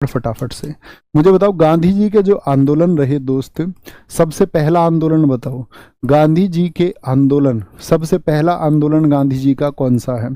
फटाफट से मुझे बताओ, गांधी जी के जो आंदोलन रहे दोस्त, सबसे पहला आंदोलन बताओ। गांधी जी के आंदोलन, सबसे पहला आंदोलन गांधी जी का कौन सा है?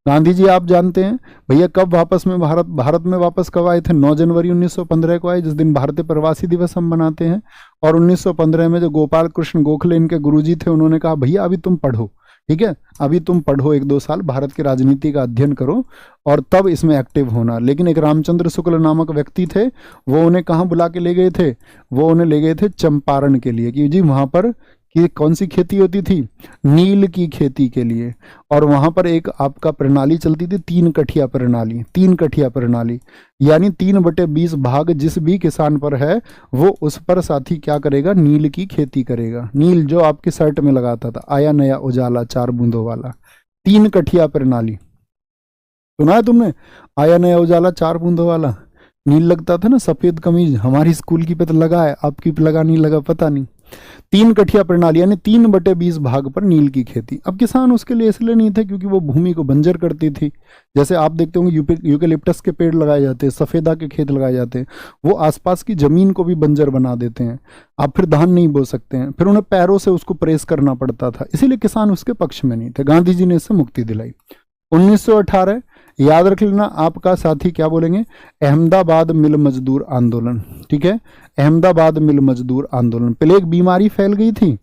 गांधी जी आप जानते हैं भैया कब वापस में भारत में वापस कब आए थे? 9 जनवरी 1915 को आए, जिस दिन भारतीय प्रवासी दिवस हम मनाते हैं। और 1915 में जो गोपाल कृष्ण गोखले इनके गुरुजी थे, उन्होंने कहा भैया अभी तुम पढ़ो, ठीक है, अभी तुम पढ़ो 1-2 साल, भारत की राजनीति का अध्ययन करो और तब इसमें एक्टिव होना। लेकिन एक रामचंद्र शुक्ल नामक व्यक्ति थे, वो उन्हें कहाँ बुला के ले गए थे? वो उन्हें ले गए थे चंपारण के लिए, कि जी वहाँ पर कि कौन सी खेती होती थी? नील की खेती के लिए। और वहां पर एक आपका प्रणाली चलती थी, 3 कठिया प्रणाली। 3 कठिया प्रणाली यानी 3/20 भाग जिस भी किसान पर है, वो उस पर साथी क्या करेगा? नील की खेती करेगा। नील जो आपके शर्ट में लगाता था, आया नया उजाला 4 बूंदों वाला, 3 कठिया प्रणाली। सुना है तुमने? आया नया उजाला 4 बूंदों वाला। नील लगता था ना, सफेद कमीज, हमारी स्कूल की पे तो लगा है, आपकी पे लगा नहीं लगा पता नहीं। 3 कठिया प्रणाली यानी 3/20 भाग पर नील की खेती। अब किसान उसके लिए इसलिए नहीं थे क्योंकि वो भूमि को बंजर करती थी। जैसे आप देखते होंगे यूकेलिप्टस के पेड़ लगाए जाते हैं, सफेदा के खेत लगाए जाते हैं, वो आसपास की जमीन को भी बंजर बना देते हैं। आप फिर धान नहीं बो सकते हैं, फिर उन्हें पैरों से उसको प्रेस करना पड़ता था, इसीलिए किसान उसके पक्ष में नहीं थे। गांधी जी ने इससे मुक्ति दिलाई। 1918, याद रख लेना, आपका साथी क्या बोलेंगे? अहमदाबाद मिल मजदूर आंदोलन, ठीक है, अहमदाबाद मिल मजदूर आंदोलन। प्लेग बीमारी फैल गई थी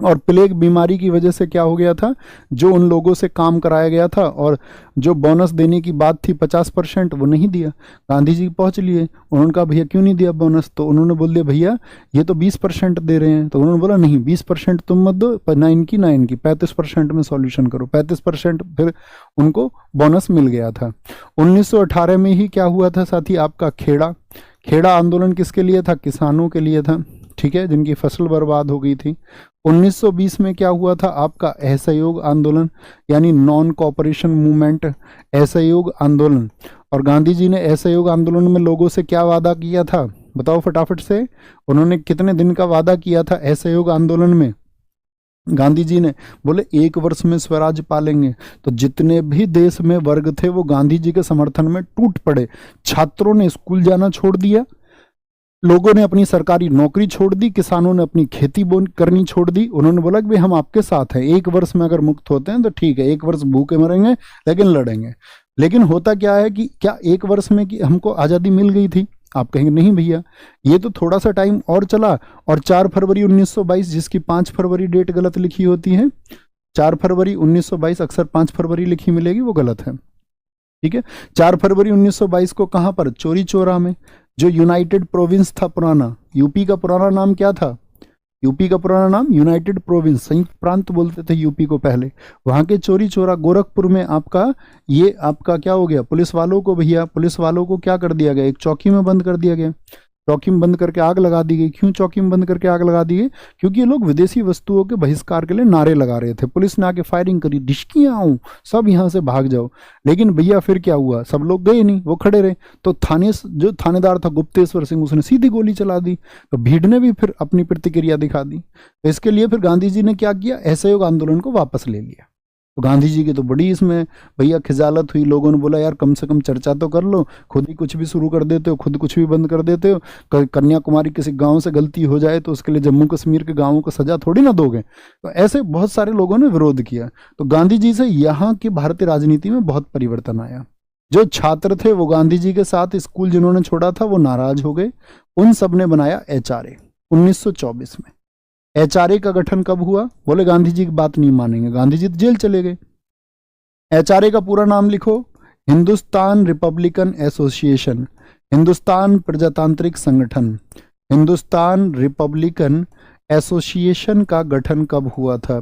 और प्लेग बीमारी की वजह से क्या हो गया था? जो उन लोगों से काम कराया गया था और जो बोनस देने की बात थी 50%, वो नहीं दिया। गांधी जी पहुंच लिए, उन्होंने कहा भैया क्यों नहीं दिया बोनस? तो उन्होंने बोल दिया भैया ये तो 20% दे रहे हैं। तो उन्होंने बोला नहीं, 20% तुम मत दो, ना इनकी ना इनकी, 35% में सॉल्यूशन करो। 35% फिर उनको बोनस मिल गया था। 1918 में ही क्या हुआ था साथी? आपका खेड़ा आंदोलन किसके लिए था? किसानों के लिए था, ठीक है, जिनकी फसल बर्बाद हो गई थी। 1920 में क्या हुआ था? आपका असहयोग आंदोलन यानी नॉन कोऑपरेशन मूवमेंट, असहयोग आंदोलन। और गांधी जी ने असहयोग आंदोलन में लोगों से क्या वादा किया था? बताओ फटाफट से। उन्होंने कितने दिन का वादा किया था असहयोग आंदोलन में? गांधी जी ने बोले 1 वर्ष में स्वराज पालेंगे। तो जितने भी देश में वर्ग थे वो गांधी जी के समर्थन में टूट पड़े। छात्रों ने स्कूल जाना छोड़ दिया, लोगों ने अपनी सरकारी नौकरी छोड़ दी, किसानों ने अपनी खेती करनी छोड़ दी। उन्होंने बोला कि भाई हम आपके साथ हैं, 1 वर्ष में अगर मुक्त होते हैं तो ठीक है, 1 वर्ष भूखे मरेंगे लेकिन लड़ेंगे। लेकिन होता क्या है कि क्या 1 वर्ष में कि हमको आज़ादी मिल गई थी? आप कहेंगे नहीं भैया, ये तो थोड़ा सा टाइम और चला। और 4 फरवरी 1922, जिसकी 5 फरवरी डेट गलत लिखी होती है, 4 फरवरी 1922 अक्सर 5 फरवरी लिखी मिलेगी, वो गलत है, ठीक है। 4 फरवरी 1922 को कहां पर? चौरी चौरा में। जो यूनाइटेड प्रोविंस था पुराना, यूपी का पुराना नाम क्या था? यूपी का पुराना नाम यूनाइटेड प्रोविंस, संयुक्त प्रांत बोलते थे यूपी को पहले। वहां के चौरी चौरा गोरखपुर में आपका ये आपका क्या हो गया? पुलिस वालों को भैया, पुलिस वालों को क्या कर दिया गया? एक चौकी में बंद कर दिया गया, चौकी में बंद करके आग लगा दी गई। क्यों चौकी में बंद करके आग लगा दी गई? क्योंकि ये लोग विदेशी वस्तुओं के बहिष्कार के लिए नारे लगा रहे थे। पुलिस ने आके फायरिंग करी, डिशकियां आओ, सब यहाँ से भाग जाओ। लेकिन भैया फिर क्या हुआ? सब लोग गए नहीं, वो खड़े रहे। तो जो थानेदार था गुप्तेश्वर सिंह, उसने सीधी गोली चला दी। तो भीड़ ने भी फिर अपनी प्रतिक्रिया दिखा दी। तो इसके लिए फिर गांधी जी ने क्या किया? असहयोग आंदोलन को वापस ले लिया। तो गांधी जी की तो बड़ी इसमें भैया खिजालत हुई। लोगों ने बोला यार कम से कम चर्चा तो कर लो, खुद ही कुछ भी शुरू कर देते हो, खुद कुछ भी बंद कर देते हो। कन्याकुमारी किसी गांव से गलती हो जाए तो उसके लिए जम्मू कश्मीर के गांवों को सजा थोड़ी ना दोगे। तो ऐसे बहुत सारे लोगों ने विरोध किया। तो गांधी जी से यहाँ की भारतीय राजनीति में बहुत परिवर्तन आया। जो छात्र थे वो गांधी जी के साथ, स्कूल जिन्होंने छोड़ा था वो नाराज हो गए। उन सब ने बनाया HRA 1924 में। HRA का गठन कब हुआ? बोले गांधी जी की बात नहीं मानेंगे, गांधी जी जेल चले गए। HRA का पूरा नाम लिखो, हिंदुस्तान रिपब्लिकन एसोसिएशन, हिंदुस्तान प्रजातांत्रिक संगठन। हिंदुस्तान रिपब्लिकन एसोसिएशन का गठन कब हुआ था?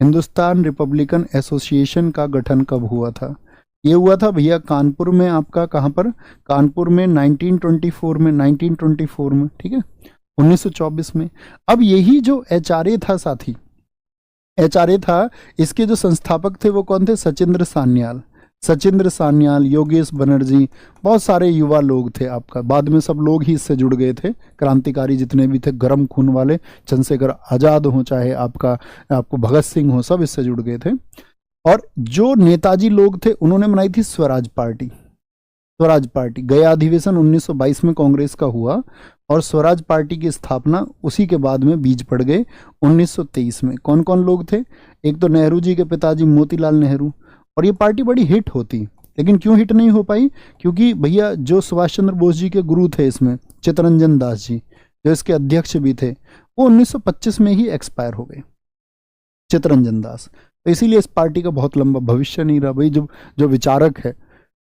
हिंदुस्तान रिपब्लिकन एसोसिएशन का गठन कब हुआ था? ये हुआ था भैया कानपुर में। आपका कहाँ पर? कानपुर में 1924 में, 1924 में, ठीक है, 1924 में। अब यही जो HRA था साथी, HRA था, इसके जो संस्थापक थे वो कौन थे? सचिंद्र सान्याल, योगेश बनर्जी, बहुत सारे युवा लोग थे आपका। बाद में सब लोग ही इससे जुड़ गए थे, क्रांतिकारी जितने भी थे, गरम खून वाले, चंद्रशेखर आजाद हो चाहे आपको भगत सिंह हो, सब इससे जुड़ गए थे। और जो नेताजी लोग थे उन्होंने बनाई थी स्वराज पार्टी। स्वराज पार्टी, गया अधिवेशन 1922 में कांग्रेस का हुआ और स्वराज पार्टी की स्थापना उसी के बाद में बीज पड़ गए 1923 में। कौन कौन लोग थे? एक तो नेहरू जी के पिताजी मोतीलाल नेहरू, और ये पार्टी बड़ी हिट होती, लेकिन क्यों हिट नहीं हो पाई? क्योंकि भैया जो सुभाष चंद्र बोस जी के गुरु थे इसमें, चित्तरंजन दास जी जो इसके अध्यक्ष भी थे, वो 1925 में ही एक्सपायर हो गए, चित्तरंजन दास। तो इसीलिए इस पार्टी का बहुत लंबा भविष्य नहीं रहा भाई। जो विचारक है,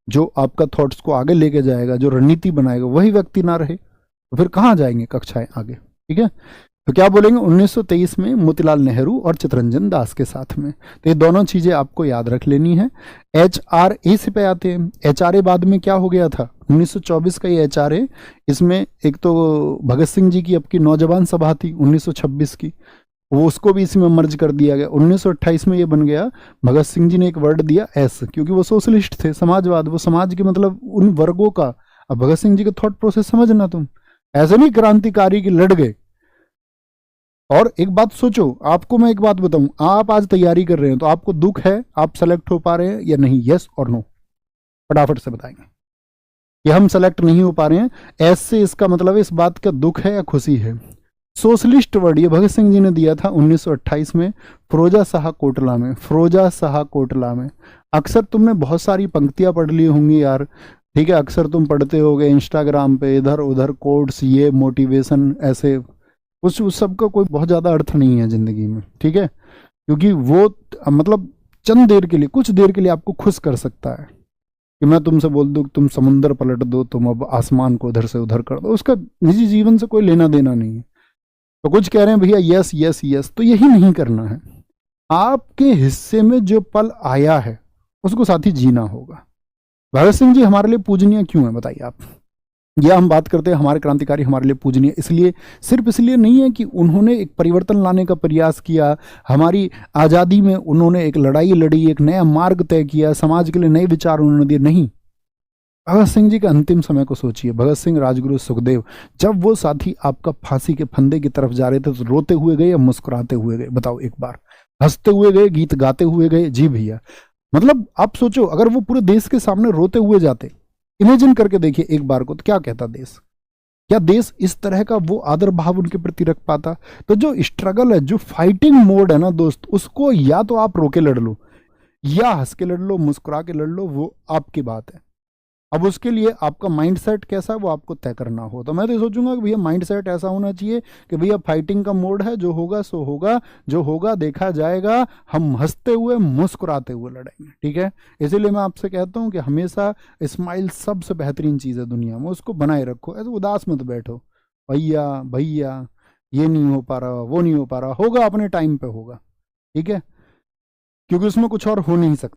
जो आपका थॉट्स को आगे लेके जाएगा, जो रणनीति बनाएगा, वही व्यक्ति ना रहे तो फिर कहाँ जाएंगे कक्षाएं आगे? ठीक है, तो क्या बोलेंगे 1923 में मोतीलाल नेहरू और चित्तरंजन दास के साथ में। तो ये दोनों चीजें आपको याद रख लेनी है। HRA से पे आते हैं। HRA बाद में क्या हो गया था? 1924 का ये HRA, इसमें एक तो भगत सिंह जी की आपकी नौजवान सभा थी 1926 की, वो उसको भी इसमें मर्ज कर दिया गया। 1928 में ये बन गया, भगत सिंह जी ने एक वर्ड दिया एस, क्योंकि वो सोशलिस्ट थे, समाजवाद, वो समाज के मतलब उन वर्गों का। अब भगत सिंह जी का थॉट प्रोसेस समझना तुम, ऐसे नहीं क्रांतिकारी की लड़ गए। और एक बात सोचो, आपको मैं एक बात बताऊं, आप आज तैयारी कर रहे हैं तो आपको दुख है आप सेलेक्ट हो पा रहे हैं या नहीं? यस और नो, फटाफट से बताएंगे कि हम सेलेक्ट नहीं हो पा रहे हैं। एस से इसका मतलब इस बात का दुख है या खुशी है? सोशलिस्ट वर्ड ये भगत सिंह जी ने दिया था 1928 में फिरोजा शाह कोटला में, फिरोजा शाह कोटला में। अक्सर तुमने बहुत सारी पंक्तियां पढ़ ली होंगी यार, ठीक है, अक्सर तुम पढ़ते होगे इंस्टाग्राम पे इधर उधर कोट्स, ये मोटिवेशन, ऐसे उस सब का कोई बहुत ज़्यादा अर्थ नहीं है ज़िंदगी में, ठीक है, क्योंकि वो मतलब चंद देर के लिए, कुछ देर के लिए आपको खुश कर सकता है कि मैं तुमसे बोल दूँ तुम समुंदर पलट दो, तुम अब आसमान को उधर से उधर कर दो, उसका निजी जीवन से कोई लेना देना नहीं है। तो कुछ कह रहे हैं भैया यस यस यस, तो यही नहीं करना है। आपके हिस्से में जो पल आया है उसको साथ ही जीना होगा। भगत सिंह जी हमारे लिए पूजनीय क्यों है बताइए आप? यह हम बात करते हैं हमारे क्रांतिकारी हमारे लिए पूजनीय इसलिए, सिर्फ इसलिए नहीं है कि उन्होंने एक परिवर्तन लाने का प्रयास किया, हमारी आज़ादी में उन्होंने एक लड़ाई लड़ी, एक नया मार्ग तय किया, समाज के लिए नए विचार उन्होंने दिए, नहीं। भगत सिंह जी के अंतिम समय को सोचिए, भगत सिंह, राजगुरु, सुखदेव, जब वो साथी आपका फांसी के फंदे की तरफ जा रहे थे तो रोते हुए गए या मुस्कुराते हुए गए? बताओ एक बार, हंसते हुए गए, गीत गाते हुए गए? जी भैया, मतलब आप सोचो अगर वो पूरे देश के सामने रोते हुए जाते, इमेजिन करके देखिए एक बार को, तो क्या कहता देश? क्या देश इस तरह का वो आदर भाव उनके प्रति रख पाता? तो जो स्ट्रगल है, जो फाइटिंग मोड है ना दोस्त, उसको या तो आप रोके लड़ लो या हंस के लड़ लो, मुस्कुरा के लड़ लो, वो आपकी बात है। अब उसके लिए आपका माइंड सेट कैसा है वो आपको तय करना हो। तो मैं तो सोचूंगा कि भैया माइंड सेट ऐसा होना चाहिए कि भैया फाइटिंग का मोड है, जो होगा सो होगा, जो होगा देखा जाएगा, हम हंसते हुए मुस्कुराते हुए लड़ेंगे, ठीक है। इसीलिए मैं आपसे कहता हूँ कि हमेशा स्माइल सबसे बेहतरीन चीज़ है दुनिया में, उसको बनाए रखो, ऐसे उदास मत बैठो भैया भैया ये नहीं हो पा रहा, वो नहीं हो पा रहा, होगा अपने टाइम पे होगा, ठीक है, क्योंकि उसमें कुछ और हो नहीं सकता।